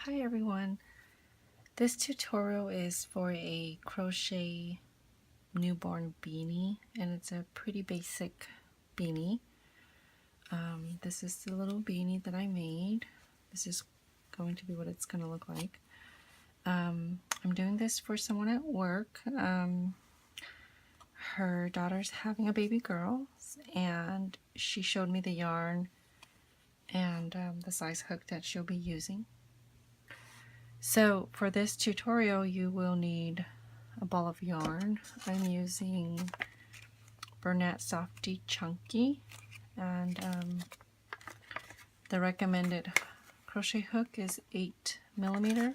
Hi everyone, this tutorial is for a crochet newborn beanie, and it's a pretty basic beanie. This is the little beanie that I made. This is going to be what it's going to look like. I'm doing this for someone at work. Her daughter's having a baby girl, and she showed me the yarn and the size hook that she'll be using. So for this tutorial you will need a ball of yarn. I'm using Bernat Softy Chunky, and the recommended crochet hook is 8mm.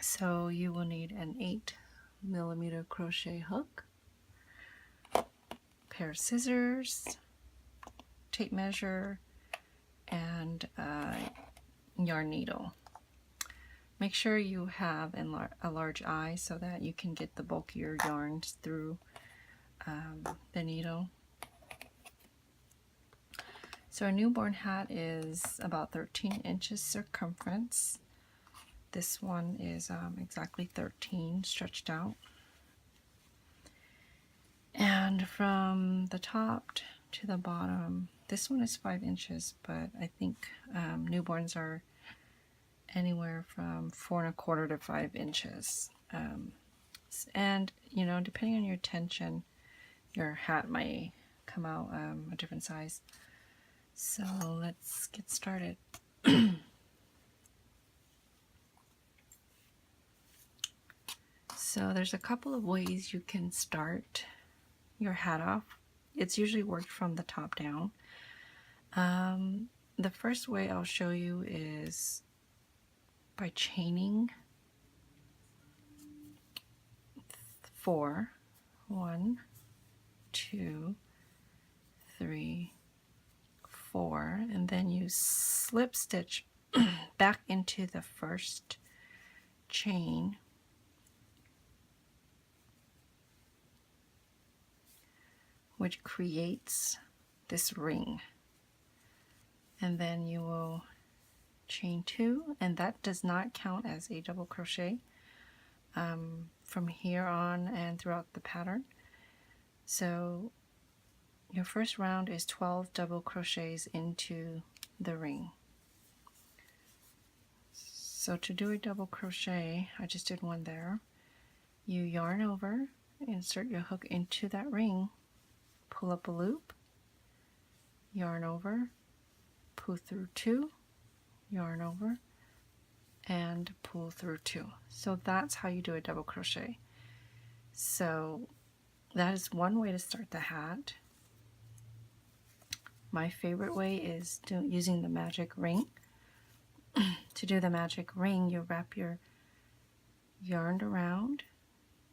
So you will need an 8mm crochet hook, pair of scissors, tape measure, and yarn needle. Make sure you have a large eye so that you can get the bulkier yarns through the needle. So a newborn hat is about 13 inches circumference. This one is exactly 13 stretched out. And from the top to the bottom, this one is 5 inches, but I think newborns are anywhere from 4 1/4 to 5 inches. And you know, depending on your tension, your hat might come out a different size. So let's get started. So there's a couple of ways you can start your hat off. It's usually worked from the top down. The first way I'll show you is by chaining 4. 1, 2, 3, 4, and then you slip stitch back into the first chain, which creates this ring, and then you will chain 2, and that does not count as a double crochet from here on and throughout the pattern. So your first round is 12 double crochets into the ring. So to do a double crochet, I just did one there. You yarn over, insert your hook into that ring, pull up a loop, yarn over, pull through 2, yarn over, and pull through 2. So that's how you do a double crochet. So that is one way to start the hat. My favorite way is using the magic ring. To do the magic ring, you wrap your yarn around,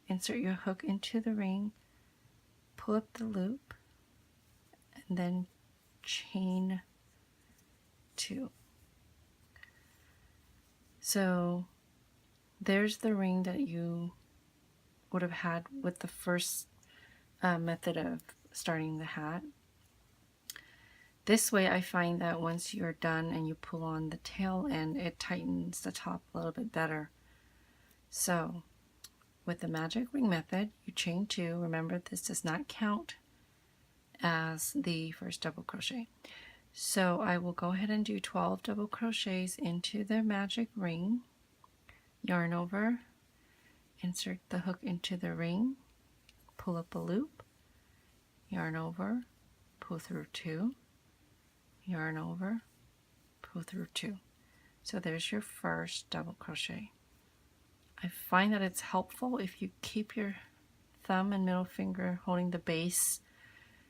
insert your hook into the ring, pull up the loop, and then chain 2. So there's the ring that you would have had with the first method of starting the hat. This way I find that once you're done and you pull on the tail end, it tightens the top a little bit better. So with the magic ring method, you chain 2. Remember, this does not count as the first double crochet. So I will go ahead and do 12 double crochets into the magic ring, yarn over, insert the hook into the ring, pull up a loop, yarn over, pull through 2, yarn over, pull through 2. So there's your first double crochet. I find that it's helpful if you keep your thumb and middle finger holding the base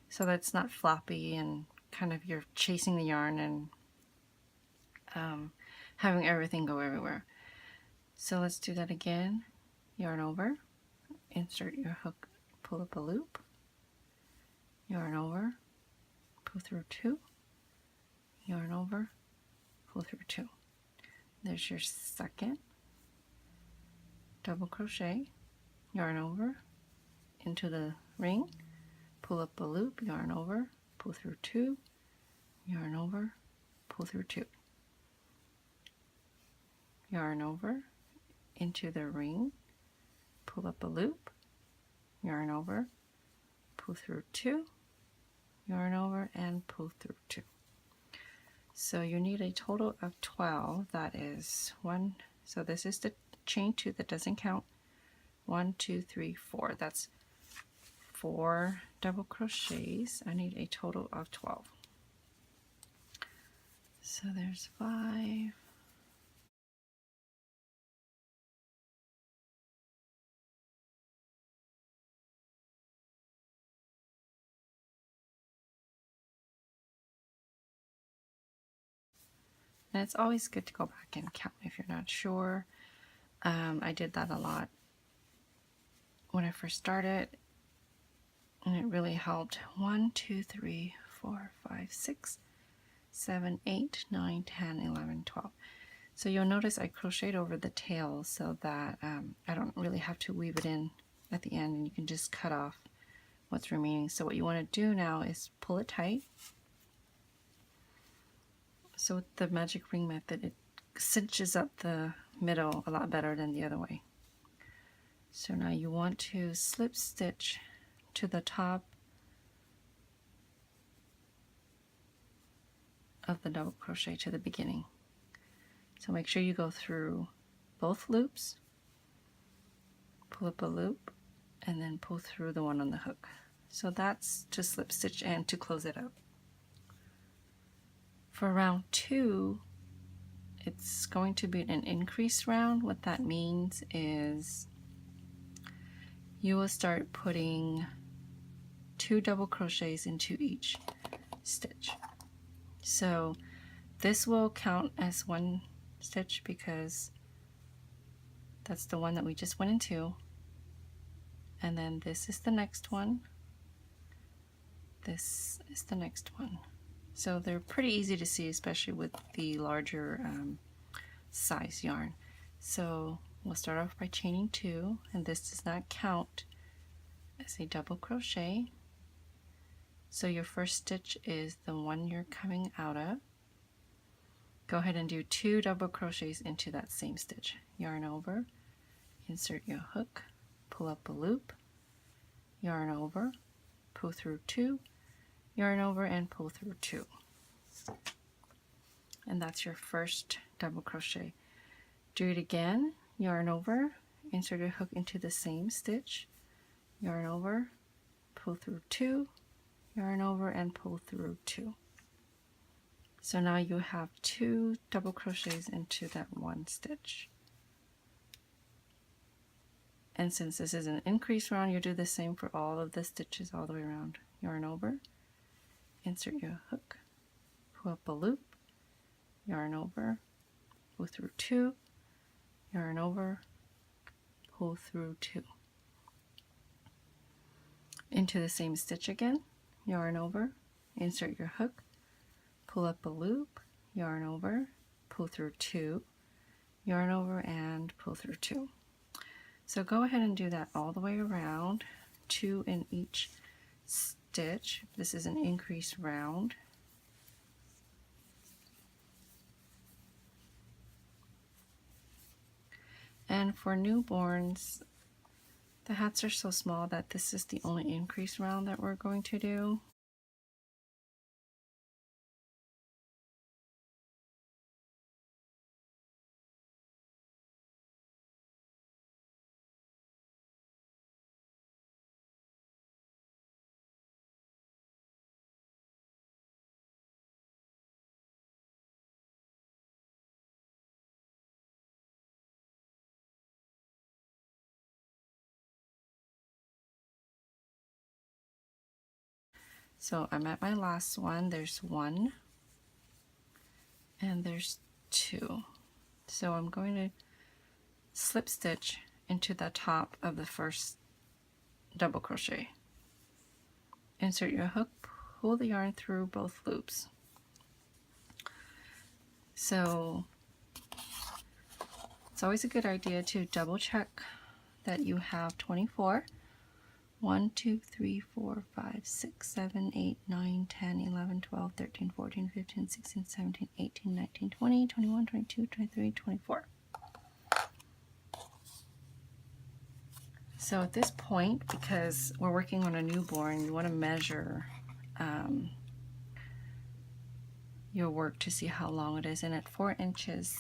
so that it's not floppy and kind of you're chasing the yarn and having everything go everywhere. So let's do that again. Yarn over, insert your hook, pull up a loop, yarn over, pull through 2, yarn over, pull through 2. There's your second double crochet, yarn over into the ring, pull up a loop, yarn over, pull through 2, yarn over, pull through 2. yarn over into the ring, pull up a loop, yarn over, pull through 2, yarn over, and pull through 2. So you need a total of 12. That is 1. So this is the chain 2 that doesn't count. 1, 2, 3, 4. That's 4 double crochets. I need a total of 12. So there's 5. And it's always good to go back and count if you're not sure. I did that a lot when I first started, and it really helped. 1, 2, 3, 4, 5, 6, 7, 8, 9, 10, 11, 12. So you'll notice I crocheted over the tail so that I don't really have to weave it in at the end, and you can just cut off what's remaining. So what you want to do now is pull it tight. So with the magic ring method, it cinches up the middle a lot better than the other way. So now you want to slip stitch to the top of the double crochet to the beginning. So make sure you go through both loops, pull up a loop, and then pull through the one on the hook. So that's to slip stitch and to close it up. For round 2, it's going to be an increase round. What that means is you will start putting 2 double crochets into each stitch. So this will count as 1 stitch because that's the one that we just went into, and then this is the next one, this is the next one. So they're pretty easy to see, especially with the larger size yarn. So we'll start off by chaining 2, and this does not count as a double crochet. So your first stitch is the one you're coming out of. Go ahead and do 2 double crochets into that same stitch. Yarn over, insert your hook, pull up a loop, yarn over, pull through 2, yarn over, and pull through 2. And that's your first double crochet. Do it again, yarn over, insert your hook into the same stitch, yarn over, pull through 2, yarn over, and pull through 2. So now you have 2 double crochets into that one stitch. And since this is an increase round, you do the same for all of the stitches all the way around. Yarn over, insert your hook, pull up a loop, yarn over, pull through 2, yarn over, pull through 2. Into the same stitch again, yarn over, insert your hook, pull up a loop, yarn over, pull through 2, yarn over, and pull through 2. So go ahead and do that all the way around, 2 in each stitch. This is an increase round. And for newborns, the hats are so small that this is the only increase round that we're going to do. So I'm at my last one. There's 1 and there's 2. So I'm going to slip stitch into the top of the first double crochet. Insert your hook, pull the yarn through both loops. So it's always a good idea to double check that you have 24. 1, 2, 3, 4, 5, 6, 7, 8, 9, 10, 11, 12, 13, 14, 15, 16, 17, 18, 19, 20, 21, 22, 23, 24. So at this point, because we're working on a newborn, you want to measure your work to see how long it is. And at 4 inches,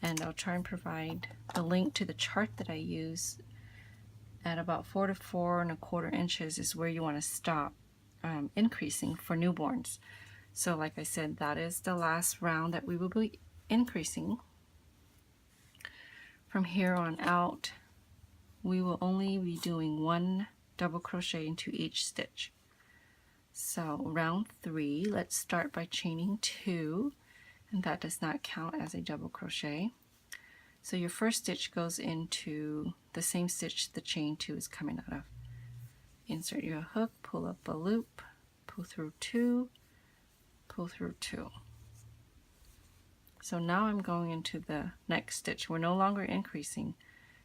and I'll try and provide the link to the chart that I use, at about 4 to 4¼ inches is where you want to stop increasing for newborns. So like I said, that is the last round that we will be increasing. From here on out, we will only be doing 1 double crochet into each stitch. So round 3, let's start by chaining 2, and that does not count as a double crochet. So your first stitch goes into the same stitch the chain 2 is coming out of. Insert your hook, pull up a loop, pull through 2, pull through 2. So now I'm going into the next stitch. We're no longer increasing,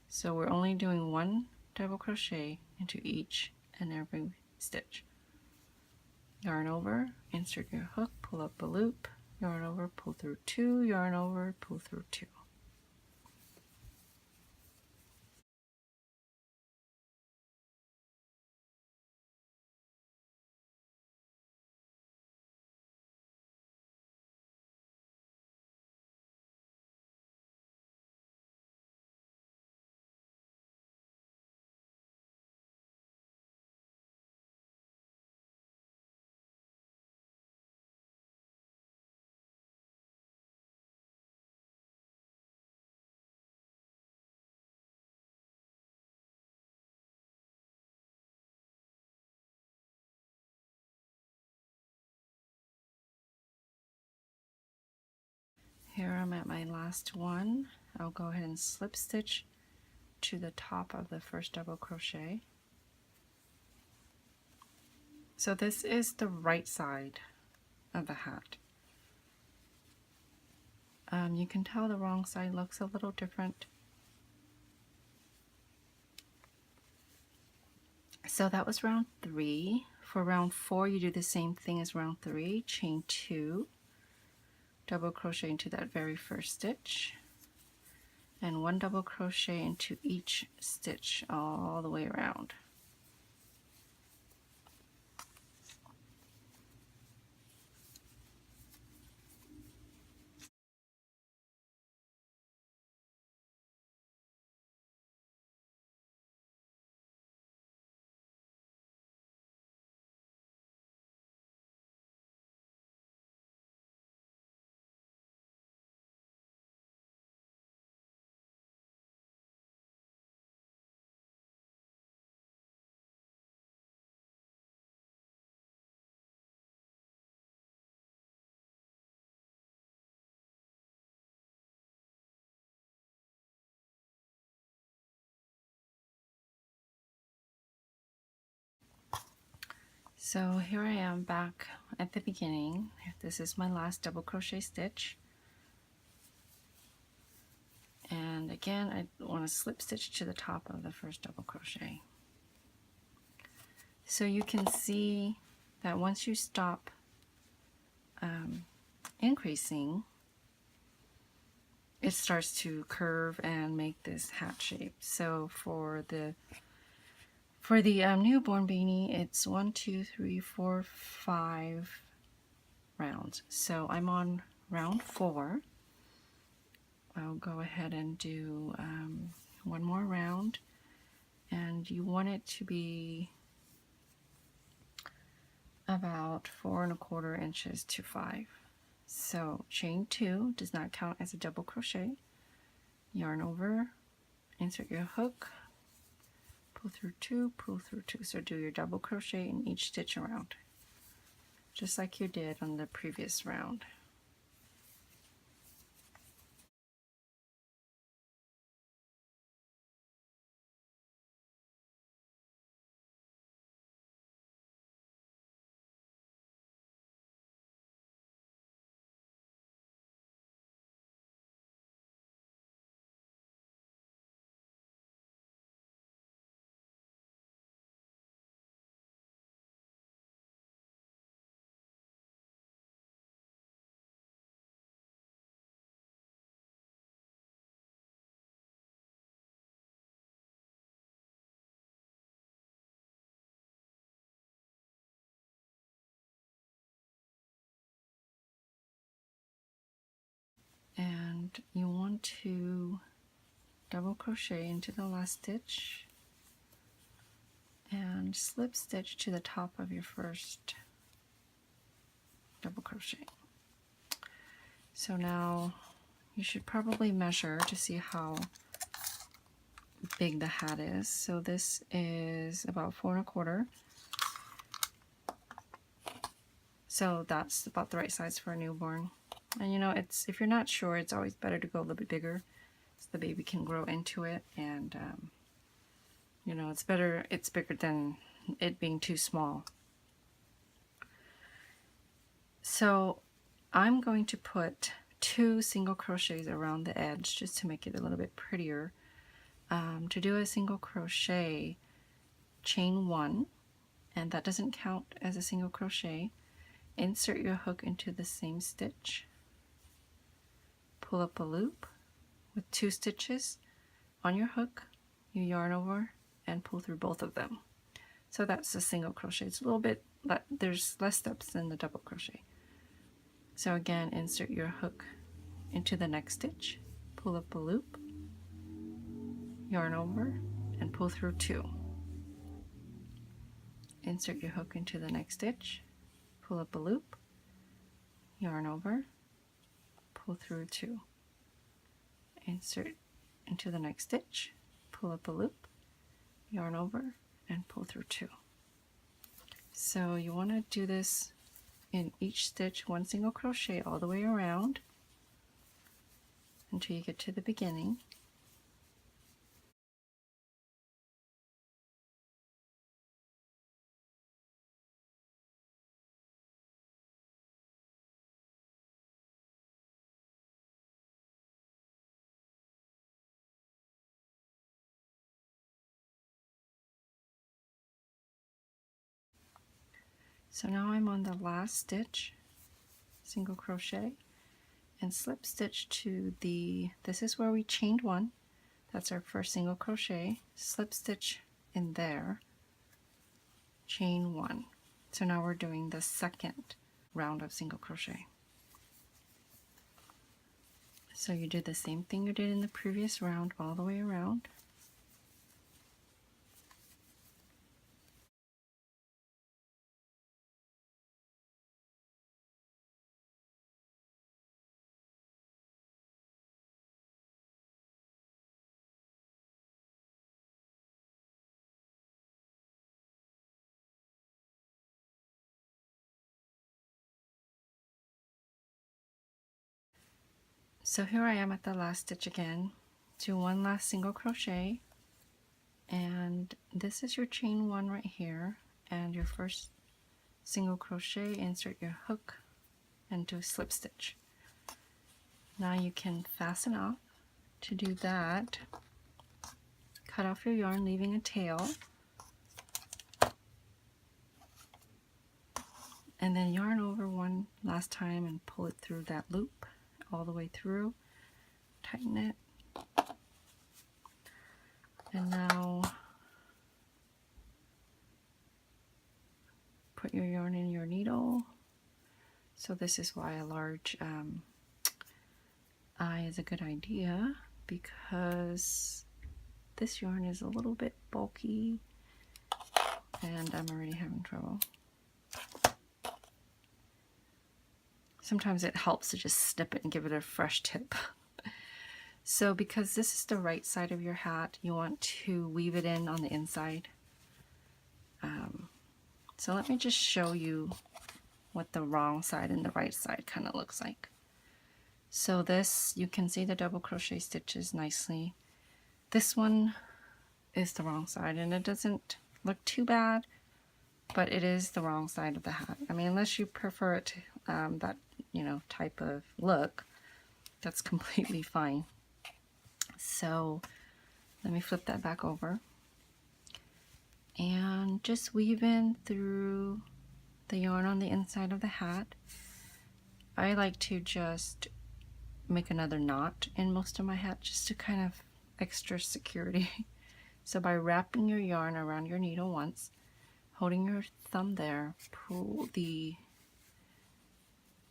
so we're only doing 1 double crochet into each and every stitch. Yarn over, insert your hook, pull up a loop, yarn over, pull through 2, yarn over, pull through 2. Here I'm at my last one. I'll go ahead and slip stitch to the top of the first double crochet. So this is the right side of the hat. You can tell the wrong side looks a little different. So that was round 3. For round 4, you do the same thing as round 3. Chain 2, double crochet into that very first stitch, and 1 double crochet into each stitch all the way around. So here I am back at the beginning. This is my last double crochet stitch. And again, I want to slip stitch to the top of the first double crochet. So you can see that once you stop increasing, it starts to curve and make this hat shape. So for the newborn beanie, it's 1, 2, 3, 4, 5 rounds. So I'm on round 4. I'll go ahead and do 1 more round, and you want it to be about 4¼ inches to 5. So chain 2 does not count as a double crochet. Yarn over, insert your hook, pull through 2, pull through 2. So do your double crochet in each stitch around, just like you did on the previous round. and you want to double crochet into the last stitch and slip stitch to the top of your first double crochet. So now you should probably measure to see how big the hat is. So this is about 4 1/4. So that's about the right size for a newborn. And you know, it's, if you're not sure, it's always better to go a little bit bigger so the baby can grow into it, and you know, it's bigger than it being too small. So I'm going to put 2 single crochets around the edge just to make it a little bit prettier. To do a single crochet, chain 1, and that doesn't count as a single crochet. Insert your hook into the same stitch, pull up a loop with 2 stitches on your hook, you yarn over and pull through both of them. So that's a single crochet. It's a little bit, there's less steps than the double crochet. So again, insert your hook into the next stitch, pull up a loop, yarn over and pull through 2. Insert your hook into the next stitch, pull up a loop, yarn over, pull through 2. Insert into the next stitch, pull up a loop, yarn over and pull through 2. So you want to do this in each stitch 1 single crochet all the way around until you get to the beginning. So now I'm on the last stitch, single crochet, and slip stitch to the, this is where we chained 1, that's our first single crochet, slip stitch in there, chain 1. So now we're doing the second round of single crochet. So you do the same thing you did in the previous round all the way around. So here I am at the last stitch again. Do 1 last single crochet, and this is your chain 1 right here, and your first single crochet, insert your hook and do a slip stitch. Now you can fasten off. To do that, cut off your yarn leaving a tail, and then yarn over 1 last time and pull it through that loop all the way through, tighten it, and now put your yarn in your needle. So this is why a large eye is a good idea, because this yarn is a little bit bulky and I'm already having trouble. Sometimes it helps to just snip it and give it a fresh tip. So because this is the right side of your hat, you want to weave it in on the inside. So let me just show you what the wrong side and the right side kind of looks like. So this, you can see the double crochet stitches nicely. This one is the wrong side, and it doesn't look too bad, but it is the wrong side of the hat. I mean, unless you prefer it to, that, you know, type of look, that's completely fine. So let me flip that back over and just weave in through the yarn on the inside of the hat. I like to just make another knot in most of my hat just to kind of extra security. So by wrapping your yarn around your needle once, holding your thumb there, pull the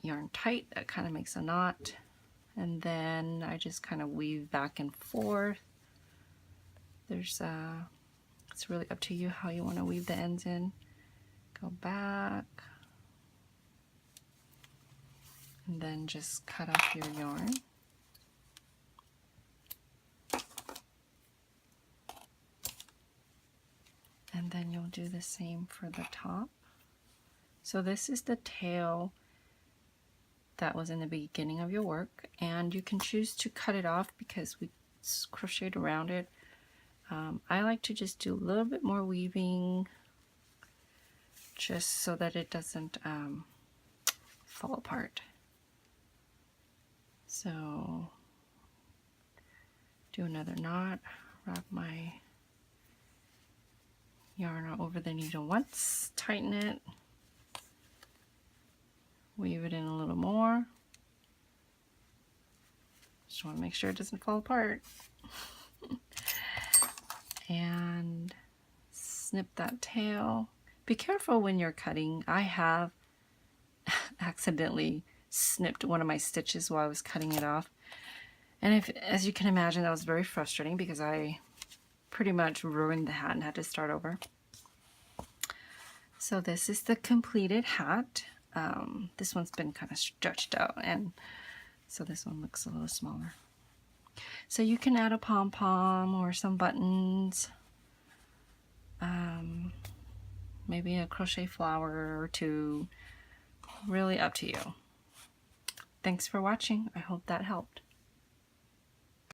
yarn tight, that kind of makes a knot, and then I just kind of weave back and forth. There's it's really up to you how you want to weave the ends in. Go back, and then just cut off your yarn. And then you'll do the same for the top. So this is the tail that was in the beginning of your work, and you can choose to cut it off because we crocheted around it. I like to just do a little bit more weaving just so that it doesn't fall apart. So do another knot, wrap my yarn over the needle once, tighten it, weave it in a little more. Just want to make sure it doesn't fall apart. And snip that tail. Be careful when you're cutting. I have accidentally snipped one of my stitches while I was cutting it off. And as you can imagine, that was very frustrating because I pretty much ruined the hat and had to start over. So this is the completed hat. This one's been kind of stretched out, and so this one looks a little smaller. So you can add a pom-pom or some buttons, maybe a crochet flower or two, really up to you. Thanks for watching. I hope that helped.